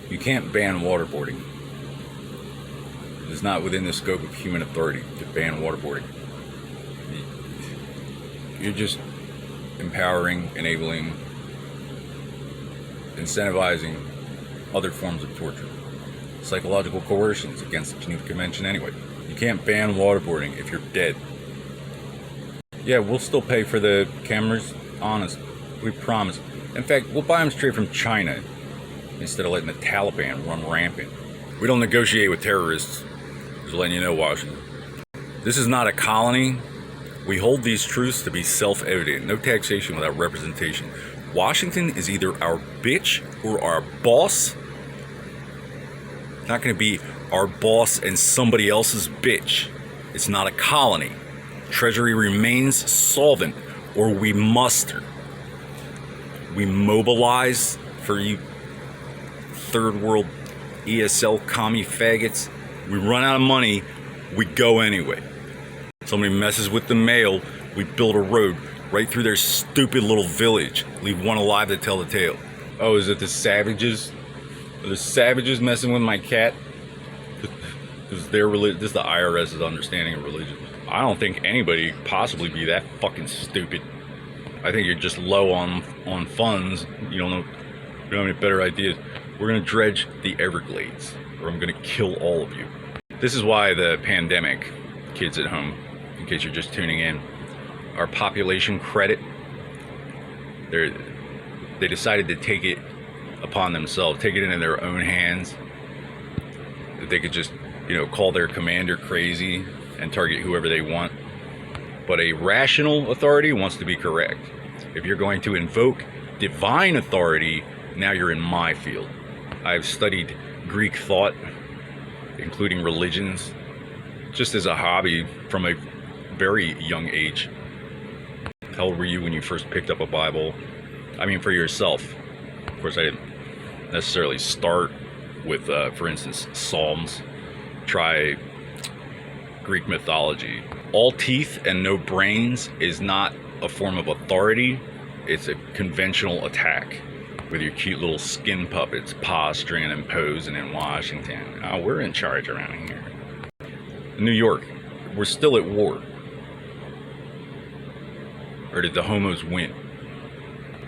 You can't ban waterboarding. It is not within the scope of human authority to ban waterboarding. You're just empowering, enabling, incentivizing other forms of torture. Psychological coercions against the Geneva Convention anyway. You can't ban waterboarding if you're dead. Yeah, we'll still pay for the cameras, honest. We promise. In fact, we'll buy them straight from China instead of letting the Taliban run rampant. We don't negotiate with terrorists. Just letting you know, Washington. This is not a colony. We hold these truths to be self-evident. No taxation without representation. Washington is either our bitch or our boss. It's not going to be our boss and somebody else's bitch. It's not a colony. Treasury remains solvent, or we muster. We mobilize for you third world ESL commie faggots. We run out of money, we go anyway. Somebody messes with the mail, we build a road right through their stupid little village. Leave one alive to tell the tale. Oh, is it the savages? Are the savages messing with my cat? Because their religion, this is the IRS's understanding of religion. I don't think anybody could possibly be that fucking stupid. I think you're just low on funds. You don't have any better ideas. We're gonna dredge the Everglades, or I'm gonna kill all of you. This is why the pandemic, kids at home, in case you're just tuning in, our population credit, they decided to take it upon themselves, take it into their own hands, that they could just, call their commander crazy and target whoever they want. But a rational authority wants to be correct. If you're going to invoke divine authority, now you're in my field. I've studied Greek thought, including religions, just as a hobby from a very young age. How old were you when you first picked up a Bible? I mean, for yourself. Of course, I didn't necessarily start with, for instance, Psalms. Try Greek mythology. All teeth and no brains is not a form of authority. It's a conventional attack with your cute little skin puppets posturing and posing in Washington. Oh, we're in charge around here. New York, we're still at war. Or did the homos win?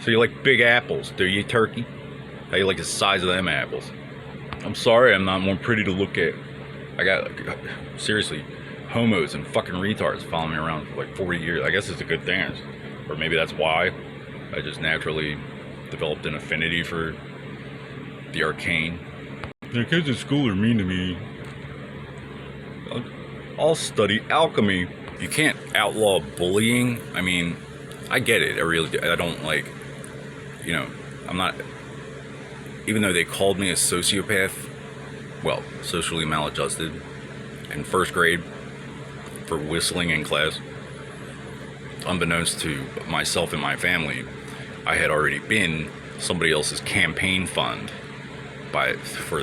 So you like big apples, do you, turkey? How you like the size of them apples? I'm sorry, I'm not more pretty to look at. I got, seriously, homos and fucking retards following me around for like 40 years. I guess it's a good thing. Or maybe that's why I just naturally developed an affinity for the arcane. The kids at school are mean to me. I'll study alchemy. You can't outlaw bullying. I mean, I get it. I really do. I don't like, I'm not, even though they called me a sociopath, well, socially maladjusted, in first grade for whistling in class, unbeknownst to myself and my family, I had already been somebody else's campaign fund for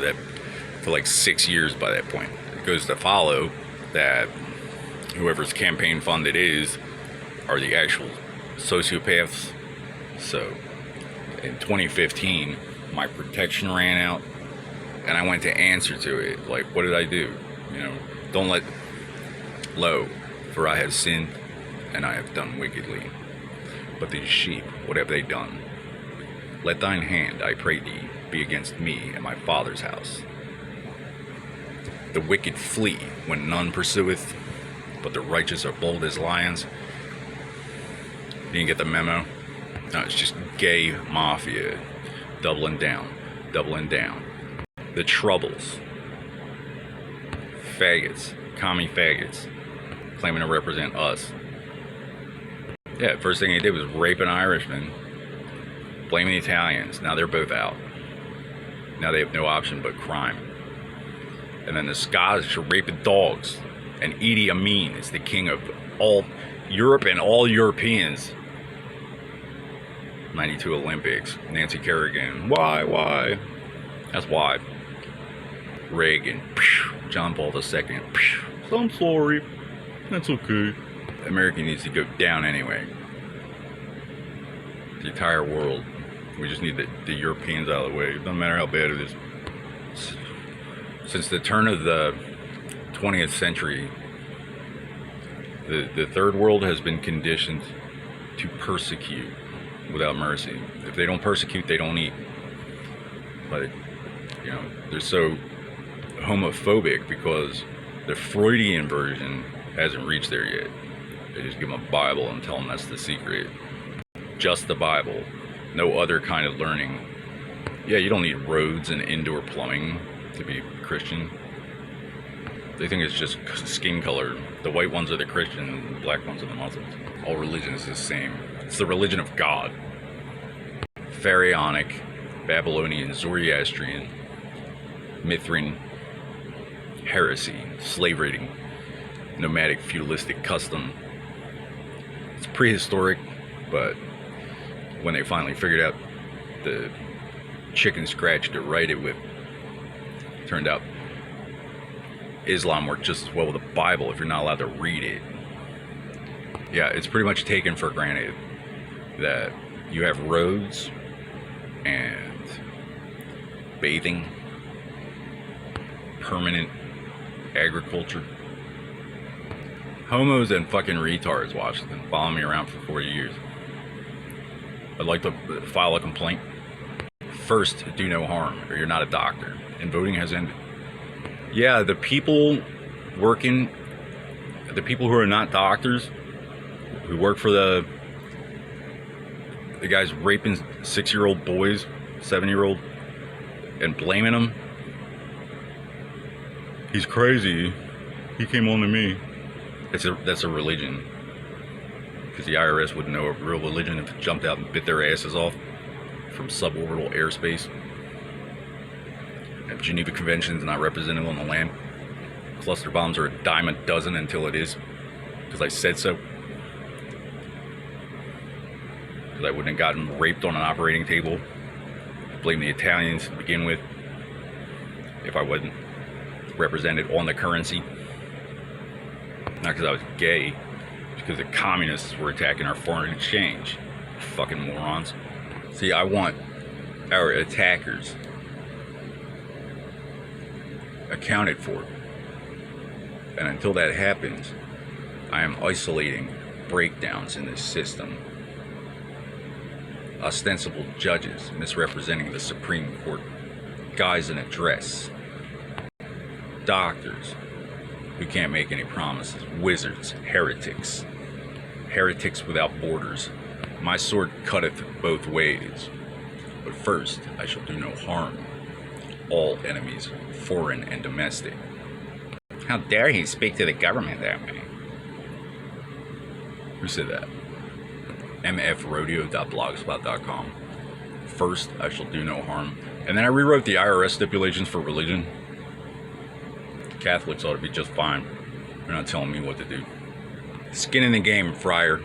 like 6 years by that point. It goes to follow that whoever's campaign fund it is are the actual sociopaths. So in 2015, my protection ran out and I went to answer to it. Like, what did I do? Don't let lo, for I have sinned and I have done wickedly. But these sheep, what have they done? Let thine hand, I pray thee, be against me and my father's house. The wicked flee when none pursueth, but the righteous are bold as lions. You didn't get the memo? No, it's just gay mafia. Doubling down, doubling down. The troubles. Faggots, commie faggots, claiming to represent us. Yeah, first thing they did was rape an Irishman, blaming the Italians. Now they're both out. Now they have no option but crime. And then the Scottish are raping dogs. And Idi Amin is the king of all Europe and all Europeans. 92 Olympics. Nancy Kerrigan. Why? That's why. Reagan. John Paul II. I'm sorry. That's okay. America needs to go down anyway. The entire world. We just need the Europeans out of the way. It doesn't matter how bad it is. since the turn of the 20th century, the third world has been conditioned to persecute without mercy. If they don't persecute, they don't eat. But, you know, they're so homophobic because the Freudian version hasn't reached there yet. They just give them a Bible and tell them that's the secret. Just the Bible. No other kind of learning. Yeah, you don't need roads and indoor plumbing to be Christian. They think it's just skin color. The white ones are the Christian, and the black ones are the Muslims. All religion is the same. It's the religion of God. Pharaonic, Babylonian, Zoroastrian, Mithrin, heresy, slave raiding, nomadic, feudalistic custom. It's prehistoric, but when they finally figured out the chicken scratch to write it with, turned out Islam worked just as well with the Bible if you're not allowed to read it. Yeah, it's pretty much taken for granted that you have roads and bathing, permanent agriculture. Homos and fucking retards, Washington, follow me around for 40 years. I'd like to file a complaint. First, do no harm, or you're not a doctor, and voting has ended. Yeah, the people working, the people who are not doctors, who work for the guys raping 6-year-old boys, 7-year-old, and blaming them. He's crazy. He came on to me. That's a religion. Because the IRS wouldn't know a real religion if it jumped out and bit their asses off from suborbital airspace. If Geneva Convention is not represented on the land. Cluster bombs are a dime a dozen until it is. Because I said so. Because I wouldn't have gotten raped on an operating table. I blame the Italians to begin with. If I wasn't represented on the currency. Not because I was gay. Because the communists were attacking our foreign exchange. Fucking morons. See, I want our attackers accounted for. And until that happens, I am isolating breakdowns in this system. Ostensible judges misrepresenting the Supreme Court. Guys in a dress. Doctors who can't make any promises. Wizards. Heretics. Heretics without borders. My sword cutteth both ways. But first, I shall do no harm. All enemies, foreign and domestic. How dare he speak to the government that way? Who said that? mfrodeo.blogspot.com. First, I shall do no harm. And then I rewrote the IRS stipulations for religion. Catholics ought to be just fine. They're not telling me what to do. Skin in the game, friar.